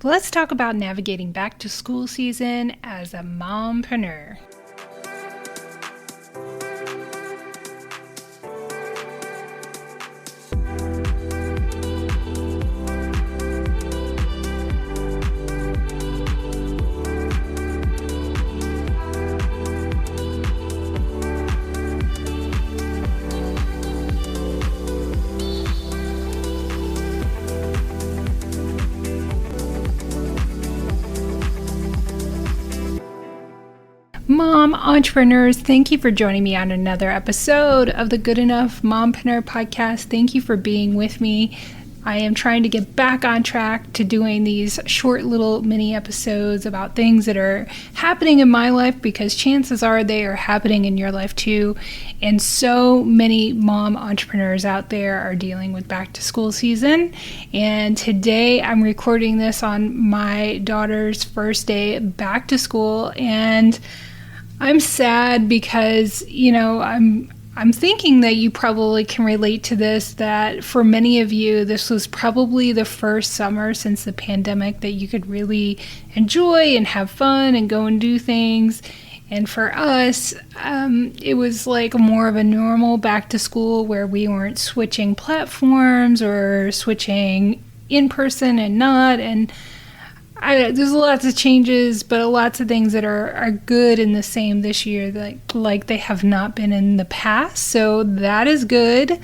Let's talk about navigating back to school season as a mompreneur. Mom entrepreneurs, thank you for joining me on another episode of the Good Enough Mompreneur podcast. Thank you for being with me. I am trying to get back on track to doing these short little mini episodes about things that are happening in my life, because chances are they are happening in your life too. And so many mom entrepreneurs out there are dealing with back to school season. And today I'm recording this on my daughter's first day back to school, and I'm sad because, I'm thinking that you probably can relate to this, that for many of you, this was probably the first summer since the pandemic that you could really enjoy and have fun and go and do things. And for us, it was like more of a normal back to school where we weren't switching platforms or switching in person and not. And there's lots of changes, but lots of things that are good and the same this year, like they have not been in the past. So that is good.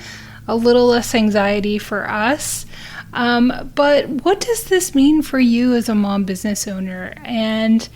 A little less anxiety for us. But what does this mean for you as a mom business owner? And,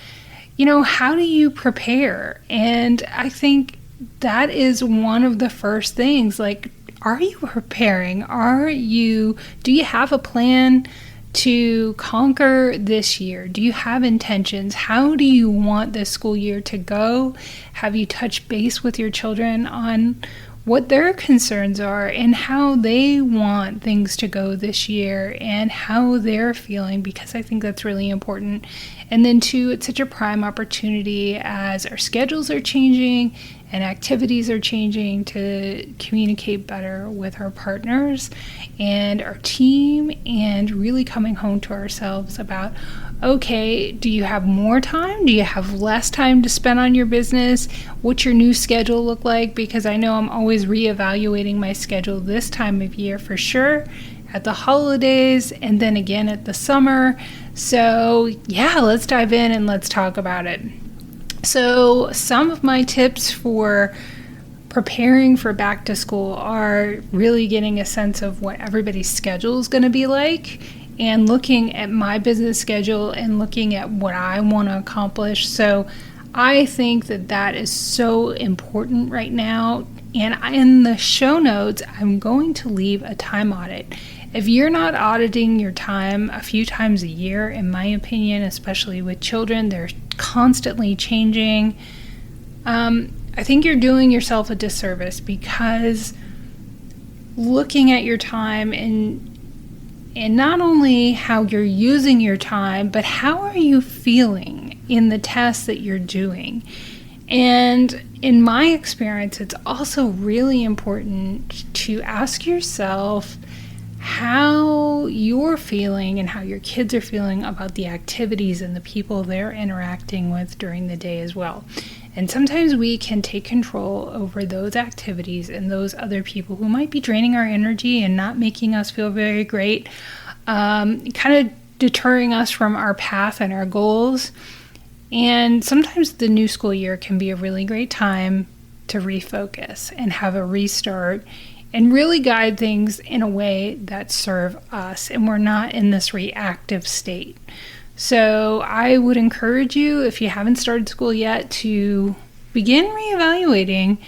how do you prepare? And I think that is one of the first things. Like, are you preparing? Do you have a plan to conquer this year? Do you have intentions? How do you want this school year to go? Have you touched base with your children on what their concerns are and how they want things to go this year and how they're feeling? Because I think that's really important. And then two, it's such a prime opportunity as our schedules are changing and activities are changing to communicate better with our partners and our team, and really coming home to ourselves about, okay, do you have more time? Do you have less time to spend on your business? What's your new schedule look like? Because I know I'm always reevaluating my schedule this time of year for sure, at the holidays and then again at the summer. So yeah, let's dive in and let's talk about it. So some of my tips for preparing for back to school are really getting a sense of what everybody's schedule is going to be like, and looking at my business schedule and looking at what I want to accomplish. So I think that is so important right now. And in the show notes, I'm going to leave a time audit. If you're not auditing your time a few times a year, in my opinion, especially with children, they're constantly changing. I think you're doing yourself a disservice, because looking at your time and not only how you're using your time, but how are you feeling in the tasks that you're doing. And in my experience, it's also really important to ask yourself how you're feeling and how your kids are feeling about the activities and the people they're interacting with during the day as well. And sometimes we can take control over those activities and those other people who might be draining our energy and not making us feel very great, kind of deterring us from our path and our goals. And sometimes the new school year can be a really great time to refocus and have a restart and really guide things in a way that serve us, and we're not in this reactive state. So I would encourage you, if you haven't started school yet, to begin reevaluating,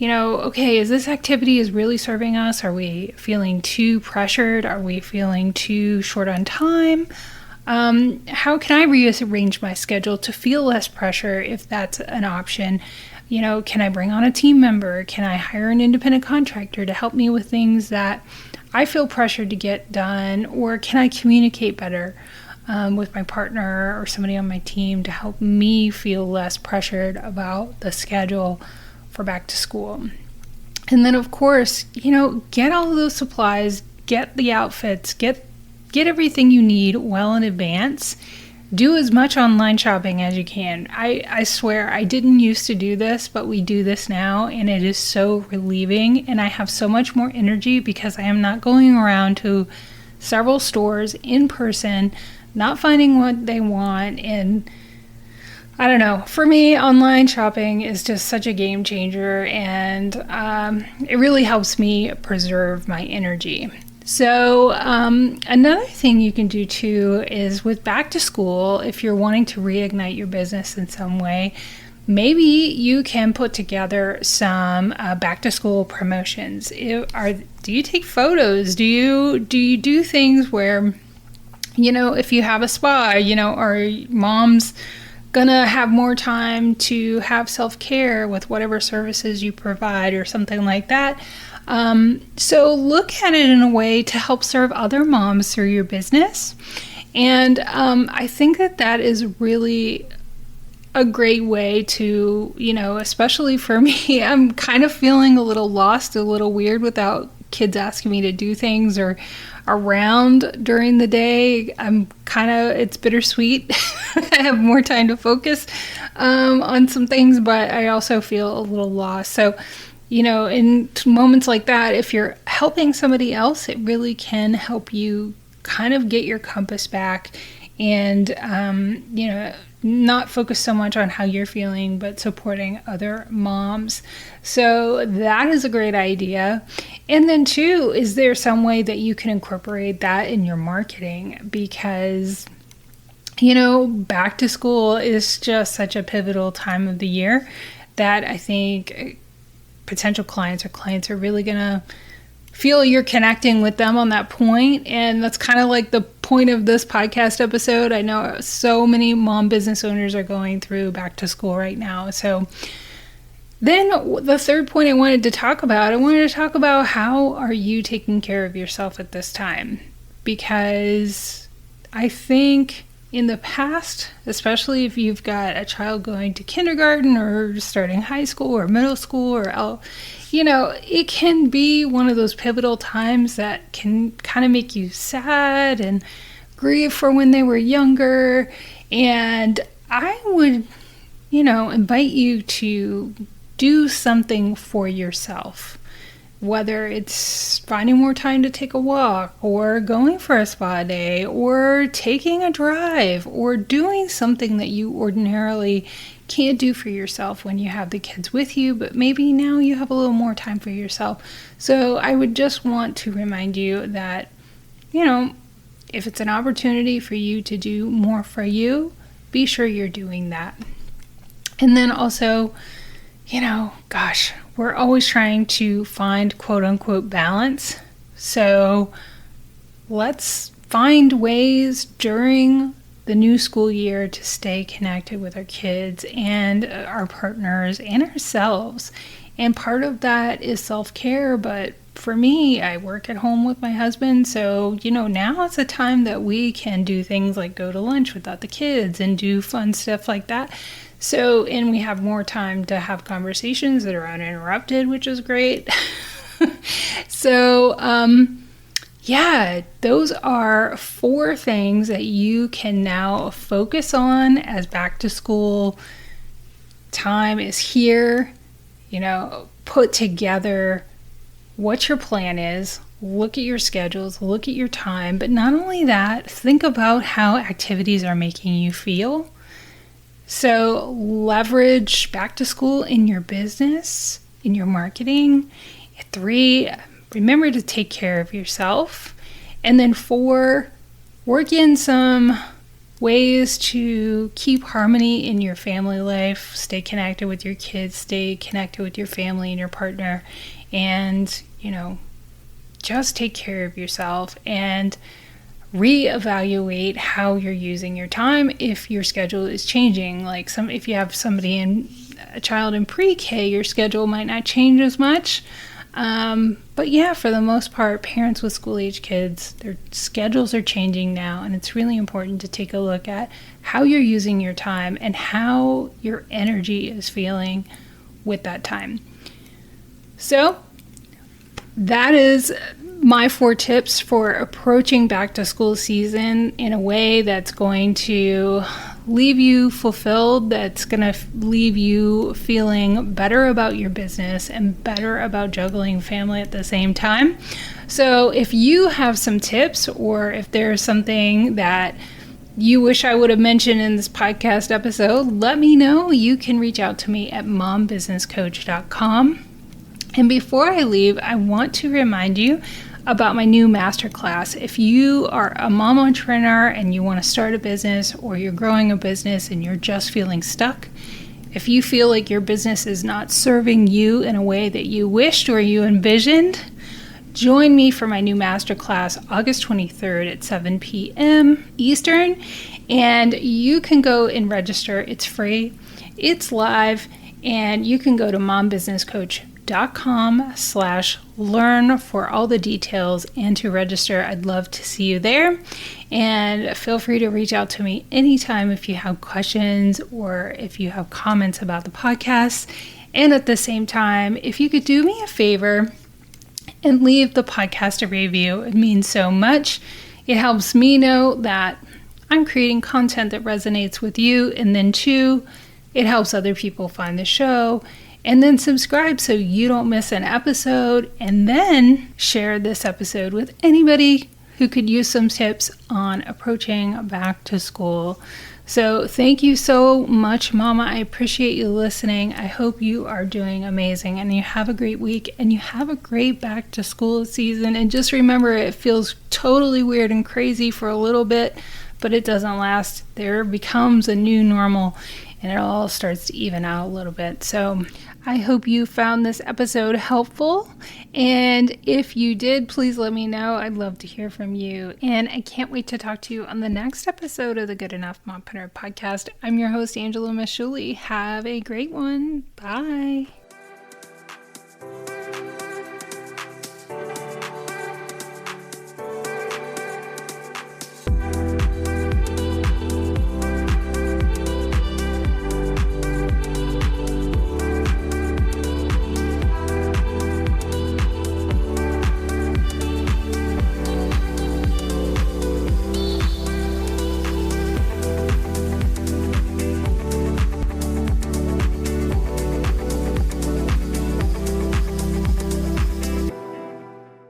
okay, is this activity is really serving us? Are we feeling too pressured? Are we feeling too short on time? How can I rearrange my schedule to feel less pressure if that's an option? Can I bring on a team member? Can I hire an independent contractor to help me with things that I feel pressured to get done? Or can I communicate better with my partner or somebody on my team to help me feel less pressured about the schedule for back to school? And then, of course, get all of those supplies, get the outfits, get get everything you need well in advance. Do as much online shopping as you can. I swear, I didn't used to do this, but we do this now, and it is so relieving, and I have so much more energy because I am not going around to several stores in person, not finding what they want. And I don't know, for me, online shopping is just such a game changer, and it really helps me preserve my energy. So another thing you can do too is with back to school, if you're wanting to reignite your business in some way, maybe you can put together some back to school promotions. Do you take photos? Do you do things where, if you have a spa, or mom's gonna have more time to have self-care with whatever services you provide or something like that. So look at it in a way to help serve other moms through your business. And I think that is really a great way to, especially for me, I'm kind of feeling a little lost, a little weird without kids asking me to do things or around during the day. It's bittersweet. I have more time to focus on some things, but I also feel a little lost. So, in moments like that, if you're helping somebody else, it really can help you kind of get your compass back and, not focus so much on how you're feeling, but supporting other moms. So that is a great idea. And then too, is there some way that you can incorporate that in your marketing? Because, back to school is just such a pivotal time of the year that I think potential clients are really going to feel you're connecting with them on that point. And that's kind of like the point of this podcast episode. I know so many mom business owners are going through back to school right now. So then the third point I wanted to talk about how are you taking care of yourself at this time? Because I think in the past, especially if you've got a child going to kindergarten or starting high school or middle school or it can be one of those pivotal times that can kind of make you sad and grieve for when they were younger. And I would, invite you to do something for yourself, whether it's finding more time to take a walk or going for a spa day or taking a drive or doing something that you ordinarily can't do for yourself when you have the kids with you, but maybe now you have a little more time for yourself. So I would just want to remind you that, if it's an opportunity for you to do more for you, be sure you're doing that. And then also, we're always trying to find quote unquote balance. So let's find ways during the new school year to stay connected with our kids and our partners and ourselves. And part of that is self-care, but for me, I work at home with my husband, so now it's a time that we can do things like go to lunch without the kids and do fun stuff like that. So, and we have more time to have conversations that are uninterrupted, which is great. So, those are 4 things that you can now focus on as back to school time is here. Put together what your plan is, look at your schedules, look at your time, but not only that, think about how activities are making you feel. So leverage back to school in your business, in your marketing. 3, remember to take care of yourself. And then 4, work in some ways to keep harmony in your family life, stay connected with your kids, stay connected with your family and your partner, and, just take care of yourself and reevaluate how you're using your time if your schedule is changing. Like if you have a child in pre-K, your schedule might not change as much. But for the most part, parents with school-age kids, their schedules are changing now, and it's really important to take a look at how you're using your time and how your energy is feeling with that time. So that is my 4 tips for approaching back to school season in a way that's going to leave you fulfilled, that's going to leave you feeling better about your business and better about juggling family at the same time. So if you have some tips, or if there's something that you wish I would have mentioned in this podcast episode, let me know. You can reach out to me at mombusinesscoach.com. And before I leave, I want to remind you about my new masterclass. If you are a mom entrepreneur and you want to start a business, or you're growing a business and you're just feeling stuck, if you feel like your business is not serving you in a way that you wished or you envisioned, join me for my new masterclass August 23rd at 7 p.m. Eastern. And you can go and register. It's free. It's live. And you can go to mombusinesscoach.com/learn for all the details and to register. I'd love to see you there. And feel free to reach out to me anytime if you have questions or if you have comments about the podcast. And at the same time, if you could do me a favor and leave the podcast a review, it means so much. It helps me know that I'm creating content that resonates with you. And then 2, it helps other people find the show. And then subscribe so you don't miss an episode. And then share this episode with anybody who could use some tips on approaching back to school. So thank you so much, Mama. I appreciate you listening. I hope you are doing amazing and you have a great week and you have a great back to school season. And just remember, it feels totally weird and crazy for a little bit, but it doesn't last. There becomes a new normal and it all starts to even out a little bit. So I hope you found this episode helpful. And if you did, please let me know. I'd love to hear from you. And I can't wait to talk to you on the next episode of the Good Enough Mompreneur podcast. I'm your host, Angela Mashuli. Have a great one. Bye.